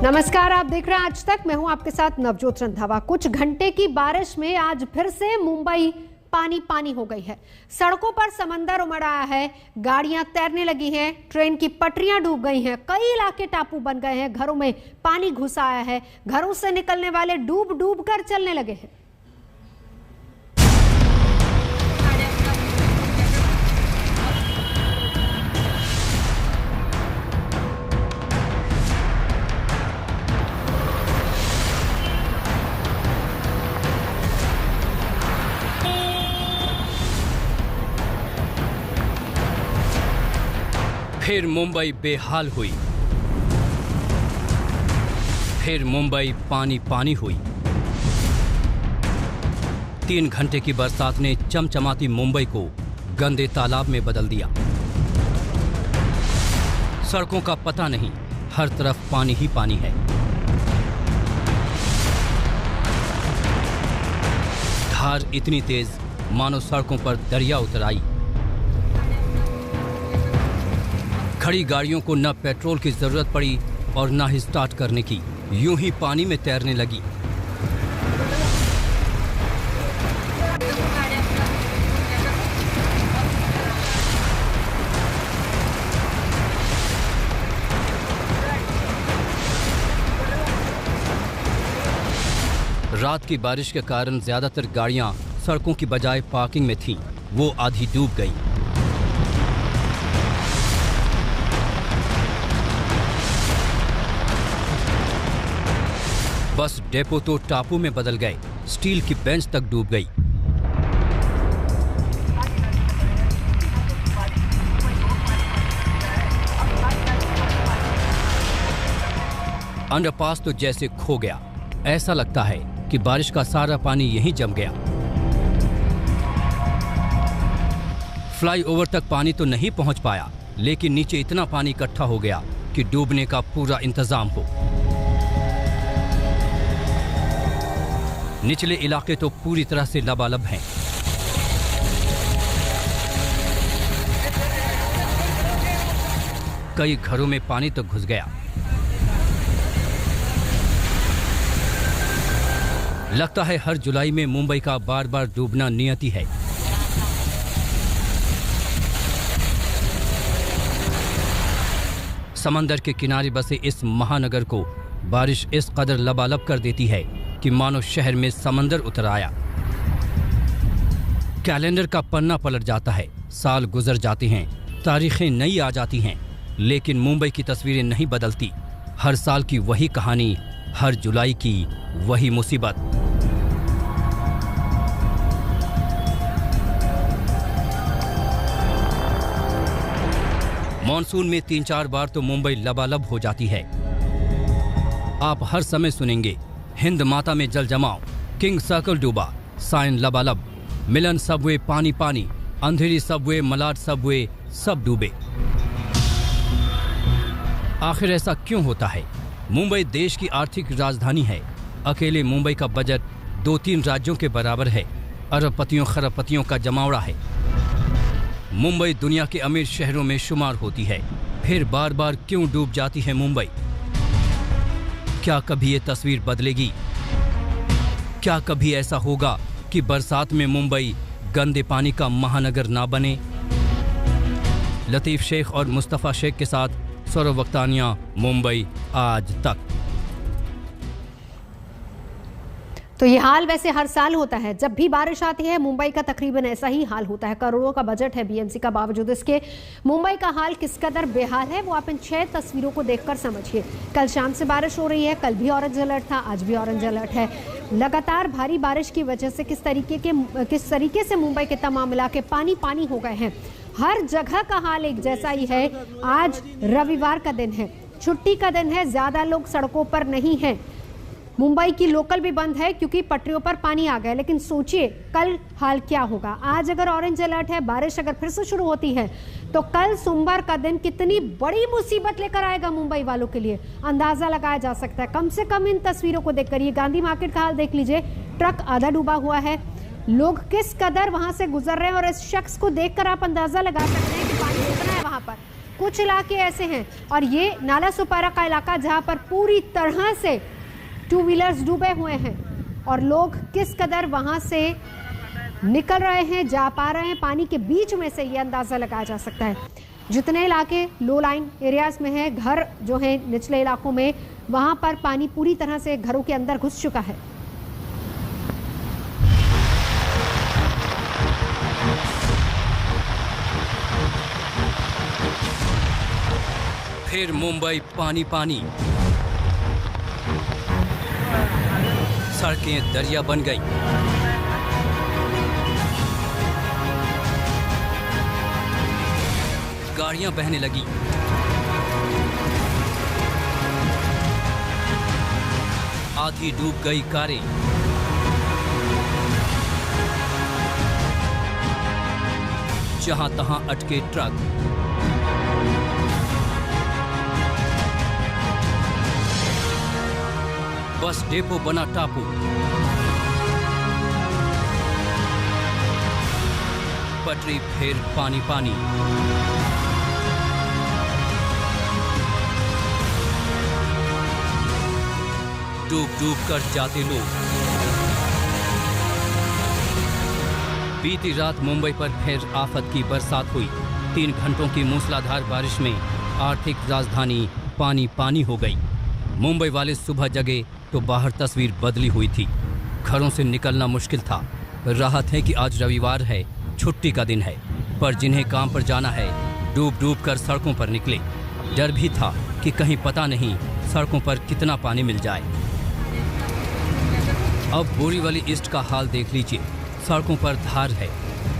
नमस्कार, आप देख रहे हैं आज तक। मैं हूं आपके साथ नवजोत रंधावा। कुछ घंटे की बारिश में आज फिर से मुंबई पानी पानी हो गई है। सड़कों पर समंदर उमड़ आया है, गाड़ियां तैरने लगी हैं, ट्रेन की पटरियां डूब गई हैं, कई इलाके टापू बन गए हैं, घरों में पानी घुस आया है, घरों से निकलने वाले डूब डूब कर चलने लगे हैं। फिर मुंबई बेहाल हुई, फिर मुंबई पानी पानी हुई। 3 घंटे की बरसात ने चमचमाती मुंबई को गंदे तालाब में बदल दिया। सड़कों का पता नहीं, हर तरफ पानी ही पानी है। धार इतनी तेज मानो सड़कों पर दरिया उतर आई। खड़ी गाड़ियों को न पेट्रोल की जरूरत पड़ी और न ही स्टार्ट करने की, यूं ही पानी में तैरने लगी। रात की बारिश के कारण ज्यादातर गाड़ियां सड़कों की बजाय पार्किंग में थीं, वो आधी डूब गईं। बस डेपो तो टापू में बदल गए, स्टील की बेंच तक डूब गई। अंडरपास तो जैसे खो गया, ऐसा लगता है कि बारिश का सारा पानी यहीं जम गया। फ्लाईओवर तक पानी तो नहीं पहुंच पाया, लेकिन नीचे इतना पानी इकट्ठा हो गया कि डूबने का पूरा इंतजाम हो। निचले इलाके तो पूरी तरह से लबालब हैं। कई घरों में पानी तो घुस गया। लगता है हर जुलाई में मुंबई का बार बार डूबना नियति है। समंदर के किनारे बसे इस महानगर को बारिश इस कदर लबालब कर देती है कि मानो शहर में समंदर उतर आया। कैलेंडर का पन्ना पलट जाता है, साल गुजर जाते हैं, तारीखें नई आ जाती हैं, लेकिन मुंबई की तस्वीरें नहीं बदलती। हर साल की वही कहानी, हर जुलाई की वही मुसीबत। मॉनसून में 3-4 बार तो मुंबई लबालब हो जाती है। आप हर समय सुनेंगे हिंद माता में जल जमाव, किंग सर्कल डूबा, साइन लबालब, मिलन सबवे पानी पानी, अंधेरी सबवे, मलाड सबवे, सब डूबे। आखिर ऐसा क्यों होता है? मुंबई देश की आर्थिक राजधानी है। अकेले मुंबई का बजट 2-3 राज्यों के बराबर है। अरबपतियों खरबपतियों का जमावड़ा है। मुंबई दुनिया के अमीर शहरों में शुमार होती है। फिर बार बार क्यों डूब जाती है मुंबई? क्या कभी ये तस्वीर बदलेगी? क्या कभी ऐसा होगा कि बरसात में मुंबई गंदे पानी का महानगर ना बने? लतीफ शेख और मुस्तफा शेख के साथ सौरव वक्तानिया, मुंबई आज तक। तो ये हाल वैसे हर साल होता है, जब भी बारिश आती है मुंबई का तकरीबन ऐसा ही हाल होता है। करोड़ों का बजट है बीएमसी का, बावजूद इसके मुंबई का हाल किस कदर बेहाल है वो आप इन 6 तस्वीरों को देखकर समझिए। कल शाम से बारिश हो रही है, कल भी ऑरेंज अलर्ट था, आज भी ऑरेंज अलर्ट है। लगातार भारी बारिश की वजह से किस तरीके से मुंबई के तमाम इलाके पानी पानी हो गए हैं। हर जगह का हाल एक जैसा ही है। आज रविवार का दिन है, छुट्टी का दिन है, ज्यादा लोग सड़कों पर नहीं हैं। मुंबई की लोकल भी बंद है क्योंकि पटरियों पर पानी आ गया। लेकिन सोचिए कल हाल क्या होगा। आज अगर ऑरेंज अलर्ट है, बारिश अगर फिर से शुरू होती है तो कल सोमवार का दिन कितनी बड़ी मुसीबत लेकर आएगा मुंबई वालों के लिए, अंदाजा लगाया जा सकता है। कम से कम इन तस्वीरों को देखकर। ये गांधी मार्केट का हाल देख लीजिए, ट्रक आधा डूबा हुआ है, लोग किस कदर वहां से गुजर रहे हैं और इस शख्स को देखकर आप अंदाजा लगा सकते हैं कि पानी कितना है वहां पर। कुछ इलाके ऐसे हैं, और ये नाला सुपारा का इलाका जहां पर पूरी तरह से टू व्हीलर्स डूबे हुए हैं और लोग किस कदर वहां से निकल रहे हैं, जा पा रहे हैं पानी के बीच में से, ये अंदाजा लगाया जा सकता है। जितने इलाके लो लाइन एरियाज में हैं, घर जो है निचले इलाकों में, वहां पर पानी पूरी तरह से घरों के अंदर घुस चुका है। फिर मुंबई पानी पानी, सड़कें दरिया बन गई। गाड़ियां बहने लगी। आधी डूब गई कारें। जहां तहां अटके ट्रक। बस डेपो बना टापू। पटरी फिर पानी पानी। डूब डूब कर जाते लोग। बीती रात मुंबई पर फिर आफत की बरसात हुई। 3 घंटों की मूसलाधार बारिश में आर्थिक राजधानी पानी पानी हो गई। मुंबई वाले सुबह जगे तो बाहर तस्वीर बदली हुई थी। घरों से निकलना मुश्किल था। राहत है कि आज रविवार है, छुट्टी का दिन है, पर जिन्हें काम पर जाना है डूब डूब कर सड़कों पर निकले। डर भी था कि कहीं पता नहीं सड़कों पर कितना पानी मिल जाए। अब बोरीवली ईस्ट का हाल देख लीजिए। सड़कों पर धार है,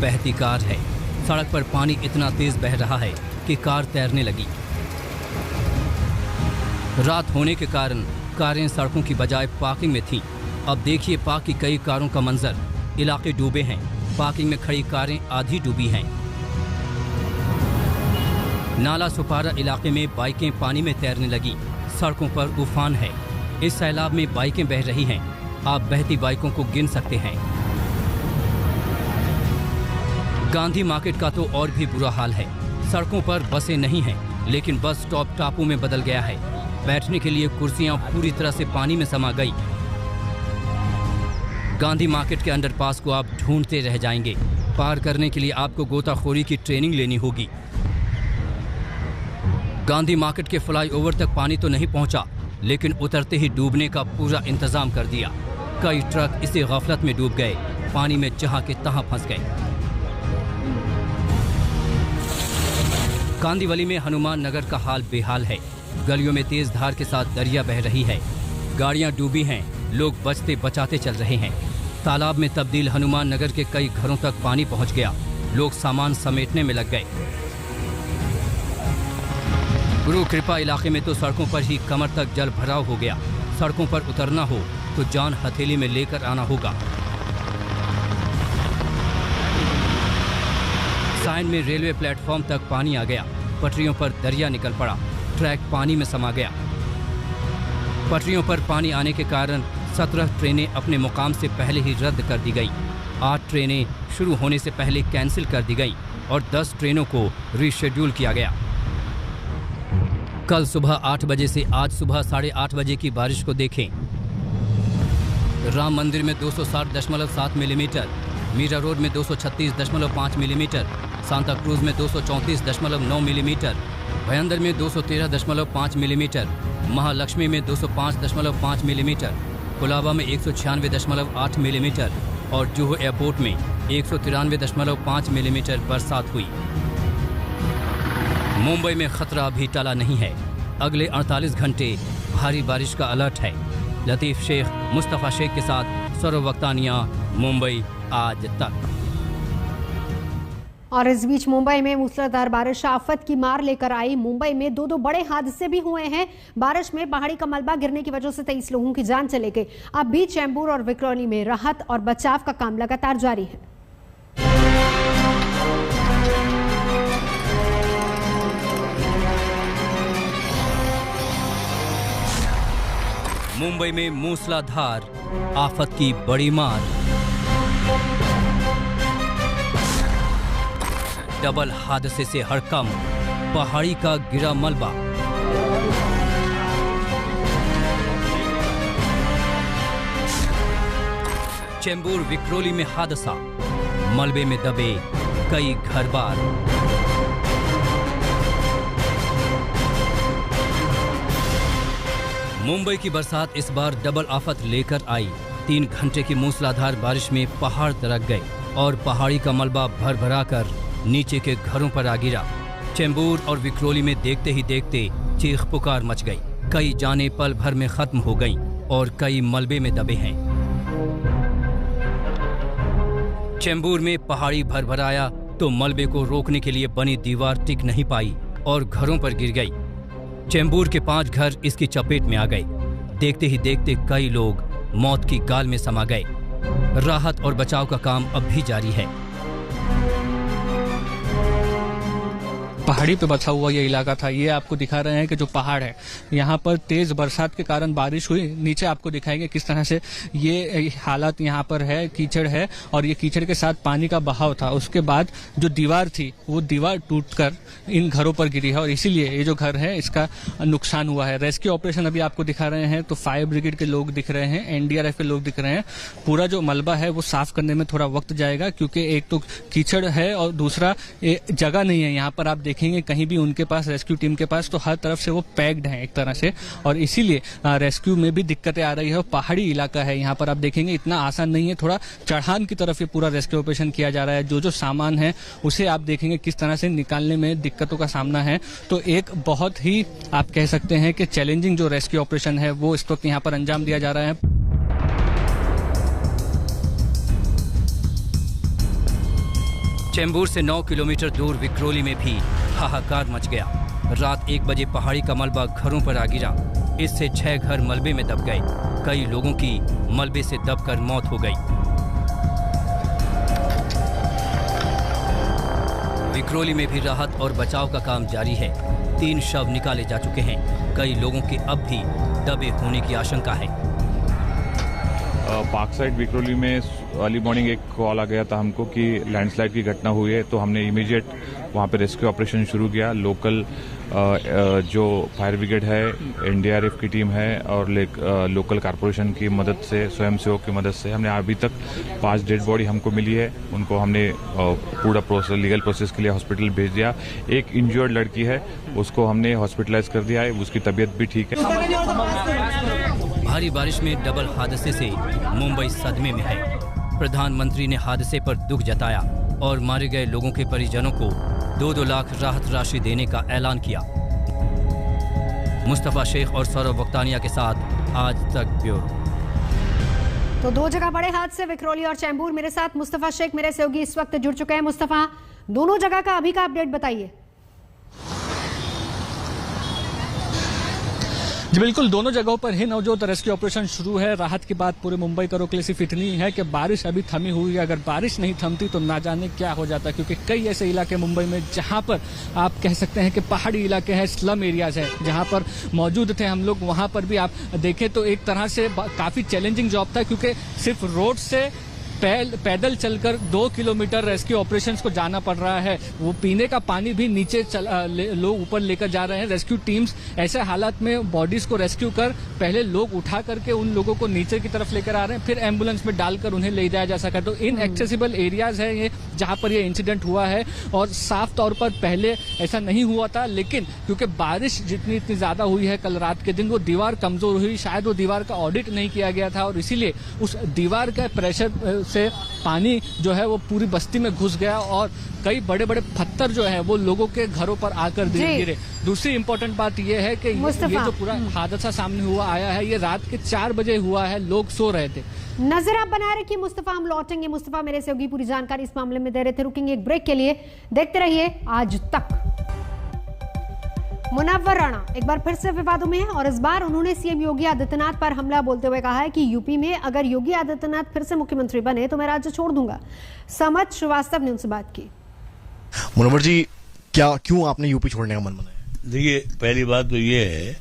बहती कार है। सड़क पर पानी इतना तेज बह रहा है कि कार तैरने लगी। रात होने के कारण कारें सड़कों की बजाय पार्किंग में थीं। अब देखिए पार्क की कई कारों का मंजर। इलाके डूबे हैं। पार्किंग में खड़ी कारें आधी डूबी हैं। नाला सुपारा इलाके में बाइकें पानी में तैरने लगी। सड़कों पर उफान है। इस सैलाब में बाइकें बह रही हैं। आप बहती बाइकों को गिन सकते हैं। गांधी मार्केट का तो और भी बुरा हाल है। सड़कों पर बसें नहीं हैं, लेकिन बस स्टॉप टापू में बदल गया है। बैठने के लिए कुर्सियां पूरी तरह से पानी में समा गई। गांधी मार्केट के अंडरपास को आप ढूंढते रह जाएंगे। पार करने के लिए आपको गोताखोरी की ट्रेनिंग लेनी होगी। गांधी मार्केट के फ्लाईओवर तक पानी तो नहीं पहुंचा, लेकिन उतरते ही डूबने का पूरा इंतजाम कर दिया। कई ट्रक इसी गफलत में डूब गए, पानी में जहां के तहां फंस गए। कांदिवली में हनुमान नगर का हाल बेहाल है। गलियों में तेज धार के साथ दरिया बह रही है। गाड़ियां डूबी हैं, लोग बचते बचाते चल रहे हैं। तालाब में तब्दील हनुमान नगर के कई घरों तक पानी पहुंच गया। लोग सामान समेटने में लग गए। गुरु कृपा इलाके में तो सड़कों पर ही कमर तक जल भराव हो गया। सड़कों पर उतरना हो तो जान हथेली में लेकर आना होगा। साइन में रेलवे प्लेटफॉर्म तक पानी आ गया। पटरियों पर दरिया निकल पड़ा। ट्रैक पानी में समा गया। पटरियों पर पानी आने के कारण 17 ट्रेनें अपने मुकाम से पहले ही रद्द कर दी गई। 8 ट्रेनें शुरू होने से पहले कैंसिल कर दी गई और 10 ट्रेनों को रीशेड्यूल किया गया। कल सुबह 8 बजे से आज सुबह 8:30 बजे की बारिश को देखें। राम मंदिर में 260.7 मिलीमीटर, मीरा रोड में 236.5 मिलीमीटर, सांता क्रूज में 234.9 मिलीमीटर, भयंदर में 213.5 मिलीमीटर, महालक्ष्मी में 205.5 मिलीमीटर, कोलाबा में 196.8 मिलीमीटर और जुहू एयरपोर्ट में 193.5 मिलीमीटर बरसात हुई। मुंबई में खतरा अभी टला नहीं है। अगले 48 घंटे भारी बारिश का अलर्ट है। लतीफ शेख, मुस्तफ़ा शेख के साथ सौरव वक्तानिया, मुंबई आज तक। और इस बीच मुंबई में मूसलाधार बारिश आफत की मार लेकर आई। मुंबई में 2 बड़े हादसे भी हुए हैं। बारिश में पहाड़ी का मलबा गिरने की वजह से 23 लोगों की जान चली गई। अब भी चैंबूर और विक्रोली में राहत और बचाव का काम लगातार जारी है। मुंबई में मूसलाधार आफत की बड़ी मार। डबल हादसे से हड़कंप। पहाड़ी का गिरा मलबा। चेंबूर विक्रोली में हादसा, मलबे में दबे कई घर-बार। मुंबई की बरसात इस बार डबल आफत लेकर आई। 3 घंटे की मूसलाधार बारिश में पहाड़ दरक गए और पहाड़ी का मलबा भर भरा कर नीचे के घरों पर आ गिरा। चेंबूर और विक्रोली में देखते ही देखते चीख पुकार मच गई। कई जानें पल भर में खत्म हो गईं और कई मलबे में दबे हैं। चेंबूर में पहाड़ी भर भर आया तो मलबे को रोकने के लिए बनी दीवार टिक नहीं पाई और घरों पर गिर गई। चेंबूर के 5 घर इसकी चपेट में आ गए। देखते ही देखते कई लोग मौत की गाल में समा गए। राहत और बचाव का काम अब भी जारी है। पहाड़ी पे बसा हुआ ये इलाका था। ये आपको दिखा रहे हैं कि जो पहाड़ है, यहाँ पर तेज बरसात के कारण बारिश हुई। नीचे आपको दिखाएंगे किस तरह से ये हालत यहाँ पर है, कीचड़ है और ये कीचड़ के साथ पानी का बहाव था। उसके बाद जो दीवार थी वो दीवार टूटकर इन घरों पर गिरी है और इसीलिए ये जो घर है इसका नुकसान हुआ है। रेस्क्यू ऑपरेशन अभी आपको दिखा रहे हैं तो फायर ब्रिगेड के लोग दिख रहे हैं, एनडीआरएफ के लोग दिख रहे हैं। पूरा जो मलबा है वो साफ करने में थोड़ा वक्त जाएगा क्योंकि एक तो कीचड़ है और दूसरा जगह नहीं है। यहाँ पर आप देखेंगे कहीं भी उनके पास, रेस्क्यू टीम के पास, तो हर तरफ से वो पैक्ड है एक तरह से और इसीलिए रेस्क्यू में भी दिक्कतें आ रही है। पहाड़ी इलाका है, यहाँ पर आप देखेंगे इतना आसान नहीं है, थोड़ा चढ़ान की तरफ ये पूरा रेस्क्यू ऑपरेशन किया जा रहा है। जो जो सामान है उसे आप देखेंगे किस तरह से निकालने में दिक्कतों का सामना है। तो एक बहुत ही आप कह सकते हैं कि चैलेंजिंग जो रेस्क्यू ऑपरेशन है वो इस वक्त यहाँ पर अंजाम दिया जा रहा है। चेंबूर से 9 किलोमीटर दूर विक्रोली में भी हाहाकार मच गया। रात 1 बजे पहाड़ी का मलबा घरों पर आ गिरा। इससे 6 घर मलबे में दब गए। कई लोगों की मलबे से दबकर मौत हो गई। विक्रोली में भी राहत और बचाव का काम जारी है। 3 शव निकाले जा चुके हैं। कई लोगों के अब भी दबे होने की आशंका है। पार्क साइड विक्रोली में अर्ली मॉर्निंग एक कॉल आ गया था हमको कि लैंडस्लाइड की घटना हुई है, तो हमने इमीडिएट वहाँ पे रेस्क्यू ऑपरेशन शुरू किया। लोकल जो फायर ब्रिगेड है, एनडीआरएफ की टीम है और लोकल कारपोरेशन की मदद से, स्वयंसेवक की मदद से हमने अभी तक 5 डेड बॉडी हमको मिली है। उनको हमने पूरा प्रोसेस, लीगल प्रोसेस के लिए हॉस्पिटल भेज दिया। एक इंजर्ड लड़की है, उसको हमने हॉस्पिटलाइज कर दिया है, उसकी तबीयत भी ठीक है। भारी बारिश में डबल हादसे से मुंबई सदमे में है। प्रधानमंत्री ने हादसे पर दुख जताया और मारे गए लोगों के परिजनों को 2-2 लाख राहत राशि देने का ऐलान किया। मुस्तफा शेख और सौरभ वक्तानिया के साथ आज तक ब्यूरो। तो 2 जगह बड़े हादसे, विक्रोली और चेंबूर। मेरे साथ मुस्तफा शेख मेरे सहयोगी इस वक्त जुड़ चुके हैं। मुस्तफा, दोनों जगह का अभी का अपडेट बताइए। जी बिल्कुल, दोनों जगहों पर ही नवजोत रेस्क्यू ऑपरेशन शुरू है। राहत की बात पूरे मुंबई करो के लिए सिर्फ इतनी है कि बारिश अभी थमी हुई है। अगर बारिश नहीं थमती तो ना जाने क्या हो जाता, क्योंकि कई ऐसे इलाके मुंबई में जहां पर आप कह सकते हैं कि पहाड़ी इलाके हैं, स्लम एरियाज है, जहां पर मौजूद थे हम लोग। वहां पर भी आप देखें तो एक तरह से काफी चैलेंजिंग जॉब था, क्योंकि सिर्फ रोड से पैदल चलकर 2 किलोमीटर रेस्क्यू ऑपरेशंस को जाना पड़ रहा है। वो पीने का पानी भी नीचे लोग ऊपर लेकर जा रहे हैं। रेस्क्यू टीम्स ऐसे हालात में बॉडीज को रेस्क्यू कर पहले लोग उठा करके उन लोगों को नीचे की तरफ लेकर आ रहे हैं, फिर एम्बुलेंस में डालकर उन्हें ले जाया जा सका। तो इनएक्सेसिबल एरियाज है ये जहां पर ये इंसिडेंट हुआ है और साफ तौर पर पहले ऐसा नहीं हुआ था, लेकिन क्योंकि बारिश इतनी ज्यादा हुई है कल रात के दिन, वो दीवार कमजोर हुई। शायद वो दीवार का ऑडिट नहीं किया गया था और इसीलिए उस दीवार का प्रेशर से पानी जो है वो पूरी बस्ती में घुस गया और कई बड़े बड़े पत्थर जो है वो लोगों के घरों पर आकर गिरे। दूसरी इंपॉर्टेंट बात ये है कि ये जो पूरा हादसा सामने हुआ आया है, ये रात के 4 बजे हुआ है, लोग सो रहे थे। नजर आप बनाए रखिए मुस्तफा, हम लौटेंगे। मुस्तफा मेरे सहयोगी पूरी जानकारी इस मामले में दे रहे थे। रुकेंगे एक ब्रेक के लिए, देखते रहिए आज तक। मुनव्वर राणा एक बार फिर से विवादों में है और इस बार उन्होंने सीएम योगी आदित्यनाथ पर हमला बोलते हुए कहा है कि यूपी में अगर योगी आदित्यनाथ फिर से मुख्यमंत्री बने तो मैं राज्य छोड़ दूंगा। समत श्रीवास्तव ने उनसे बात की। मुनव्वर जी, क्यों आपने यूपी छोड़ने का मन बनाया? देखिए, पहली बात तो ये है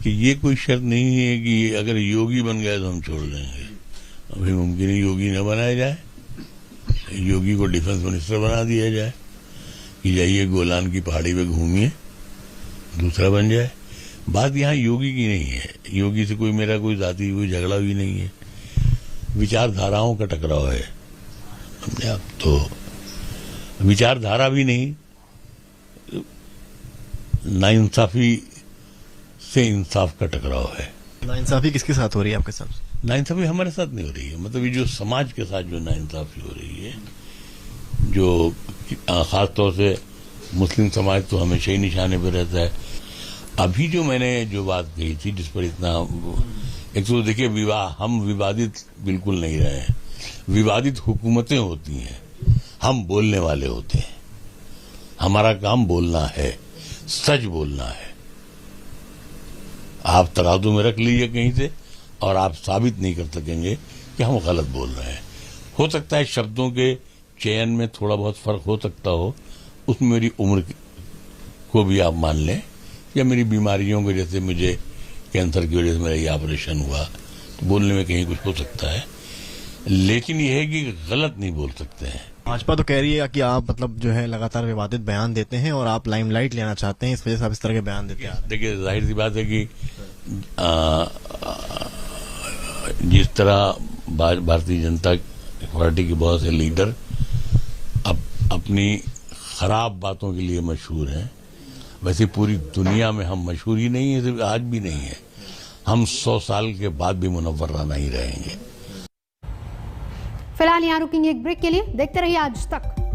कि ये कोई शर्त नहीं है कि अगर योगी बन गया तो हम छोड़ देंगे। अभी मुमकिन है योगी न बनाया जाए, योगी को डिफेंस मिनिस्टर बना दिया जाए। कि जाइए गोलान की पहाड़ी पे घूमिए, दूसरा बन जाए। बात यहाँ योगी की नहीं है, योगी से कोई मेरा कोई जाति कोई झगड़ा भी नहीं है, विचारधाराओं का टकराव है। समझे आप? तो विचारधारा भी नहीं, नाइंसाफी से इंसाफ का टकराव है। नाइंसाफी किसके साथ हो रही है आपके साथ? नाइंसाफी हमारे साथ नहीं हो रही है, मतलब ये जो समाज के साथ जो नाइंसाफी हो रही है, जो खास तौर से मुस्लिम समाज तो हमेशा ही निशाने पर रहता है। अभी जो मैंने जो बात कही थी जिस पर इतना, एक तो देखिए हम विवादित बिल्कुल नहीं रहे हैं, विवादित हुकूमतें होती हैं, हम बोलने वाले होते हैं, हमारा काम बोलना है, सच बोलना है। आप तराजू में रख लीजिए कहीं से और आप साबित नहीं कर सकेंगे कि हम गलत बोल रहे हैं। हो सकता है शब्दों के चयन में थोड़ा बहुत फर्क हो सकता हो, उसमें मेरी उम्र को भी आप मान लें, या मेरी बीमारियों की, जैसे मुझे कैंसर की वजह से मेरा ये ऑपरेशन हुआ, तो बोलने में कहीं कुछ हो सकता है, लेकिन यह है कि गलत नहीं बोल सकते हैं। भाजपा तो कह रही है कि आप मतलब जो है लगातार विवादित बयान देते हैं और आप लाइमलाइट लेना चाहते हैं, इस वजह से आप इस तरह के बयान देते हैं। देखिए जाहिर सी बात है कि जिस तरह भारतीय जनता पार्टी के बहुत से लीडर अपनी खराब बातों के लिए मशहूर हैं, वैसे पूरी दुनिया में हम मशहूर ही नहीं है, सिर्फ आज भी नहीं है, हम 100 साल के बाद भी मुनव्वराना ही रहेंगे। फिलहाल यहाँ रुकेंगे एक ब्रेक के लिए। देखते रहिए आज तक।